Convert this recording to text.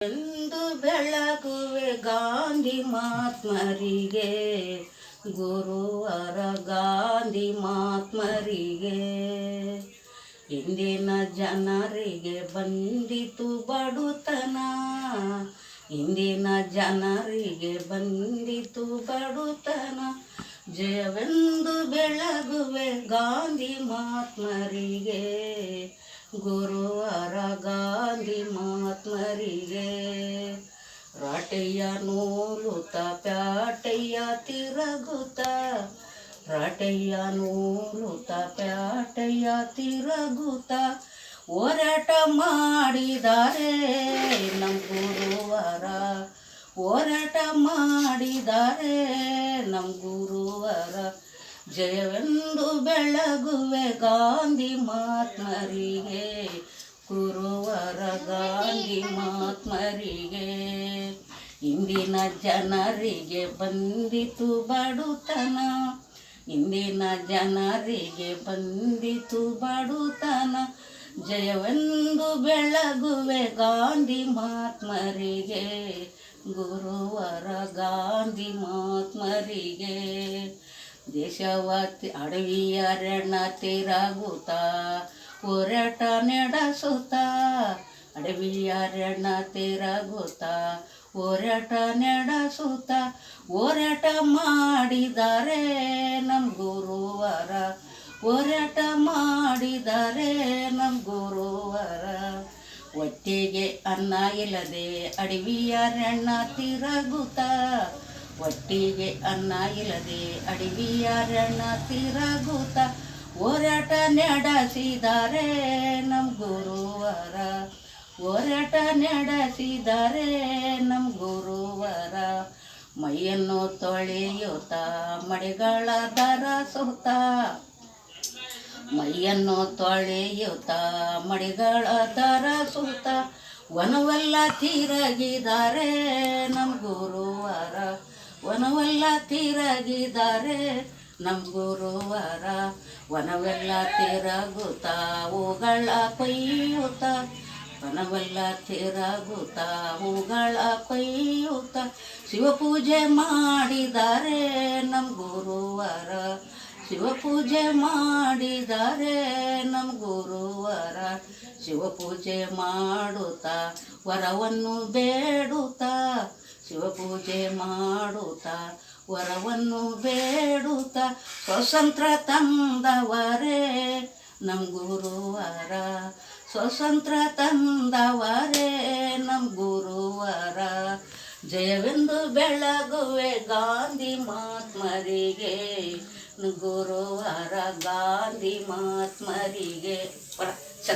ಎಂದು ಬೆಳಗುವೆ ಗಾಂಧಿ ಮಹಾತ್ಮರಿಗೆ, ಗುರುವರ ಗಾಂಧಿ ಮಹಾತ್ಮರಿಗೆ. ಇಂದಿನ ಜನರಿಗೆ ಬಂದಿತು ಬಡುತನ, ಇಂದಿನ ಜನರಿಗೆ ಬಂದಿತು ಬಡುತನ. ಜಯವೆಂದು ಬೆಳಗುವೆ ಗಾಂಧಿ ಮಹಾತ್ಮರಿಗೆ, ಗುರುವರ ಗಾಂಧಿ ಮಹಾತ್ಮರಿಗೆ. ರಾಟೆಯ ನೂಲುತ್ತ ಪ್ಯಾಟೆಯ ತಿರುಗುತ್ತ, ರಾಟೆಯ ನೂಲುತ್ತ ಪ್ಯಾಟೆಯ ತಿರುಗುತ್ತ ಹೋರಾಟ ಮಾಡಿದ್ದಾರೆ ನಮ್ಮ ಗುರುವರ, ಹೋರಾಟ ಮಾಡಿದ್ದಾರೆ ನಮ್ಮ ಗುರುವರ. ಜಯವೆಂದು ಬೆಳಗುವೆ ಗಾಂಧಿ ಮಹಾತ್ಮರಿಗೆ, ಗುರುವರ ಗಾಂಧಿ ಮಹಾತ್ಮರಿಗೆ. ಇಂದಿನ ಜನರಿಗೆ ಬಂದಿತು ಬಡುತನ, ಇಂದಿನ ಜನರಿಗೆ ಬಂದಿತು ಬಡುತನ. ಜಯವೆಂದು ಬೆಳಗುವೆ ಗಾಂಧಿ ಮಹಾತ್ಮರಿಗೆ, ಗುರುವರ ಗಾಂಧಿ ಮಹಾತ್ಮರಿಗೆ. ದೇಶವಾತಿ ಅಡವಿಯ ಅರಣ್ಯ ತಿರುಗುತ್ತ ಹೋರಾಟ ನಡೆಸುತ್ತ, ಅಡವಿಯ ಅರಣ್ಯ ತಿರುಗುತ್ತ ಹೋರಾಟ ನಡೆಸುತ್ತ ಹೋರಾಟ ಮಾಡಿದ್ದಾರೆ ನಮ್ಮ ಗುರುವರ, ಹೋರಾಟ ಮಾಡಿದ್ದಾರೆ ನಮ್ಮ ಗುರುವರ. ಒಟ್ಟಿಗೆ ಅನ್ನ ಇಲ್ಲದೆ ಅಡವಿಯ ಅರಣ್ಯ ತಿರುಗುತ್ತ, ಒಟ್ಟಿಗೆ ಅನ್ನ ಇಲ್ಲದೆ ಅಡವಿಯ ಅರಣ್ಯ ತಿರುಗುತ್ತ ಹೋರಾಟ ನಡೆಸಿದ್ದಾರೆ ನಮ್ಮ ಗುರುವರ, ಹೋರಾಟ ನಡೆಸಿದ್ದಾರೆ ನಮ್ಮ ಗುರುವರ. ಮೈಯನ್ನು ತೊಳೆಯುತ್ತ ಮಡಿಗಳ ಧರಿಸುತ್ತ, ಮೈಯನ್ನು ತೊಳೆಯುತ್ತ ಮಡಿಗಳ ಧರಿಸುತ್ತ ವನವೆಲ್ಲ ತಿರುಗಿದ್ದಾರೆ ನಮ್ಮ ಗುರುವರ, ವನವೆಲ್ಲ ತಿರುಗಿದ್ದಾರೆ ನಮ್ಮ ಗುರುವರ. ವನವೆಲ್ಲ ತಿರುಗುತ್ತ ಹೂಗಳ ಕೊಯ್ಯುತ್ತ, ವನವೆಲ್ಲ ತಿರುಗುತ್ತ ಹೂಗಳ ಕೊಯ್ಯುತ್ತ ಶಿವಪೂಜೆ ಮಾಡಿದ್ದಾರೆ ನಮ್ಮ ಗುರುವರ, ಶಿವಪೂಜೆ ಮಾಡಿದ್ದಾರೆ ನಮ್ಮ ಗುರುವರ. ಶಿವಪೂಜೆ ಮಾಡುತ್ತಾ ವರವನ್ನು ಬೇಡುತ್ತಾ, ಶಿವಪೂಜೆ ಮಾಡುತ್ತಾ ವರವನ್ನು ಬೇಡುತ್ತಾ ಸ್ವಾತಂತ್ರ್ಯ ತಂದವರೇ ನಮ್ಮ ಗುರುವರ, ಸ್ವಾತಂತ್ರ್ಯ ತಂದವರೇ ನಮ್ಮ ಗುರುವರ. ಜಯವೆಂದು ಬೆಳಗುವೆ ಗಾಂಧಿ ಮಹಾತ್ಮರಿಗೆ, ಗುರುವರ ಗಾಂಧಿ ಮಹಾತ್ಮರಿಗೆ.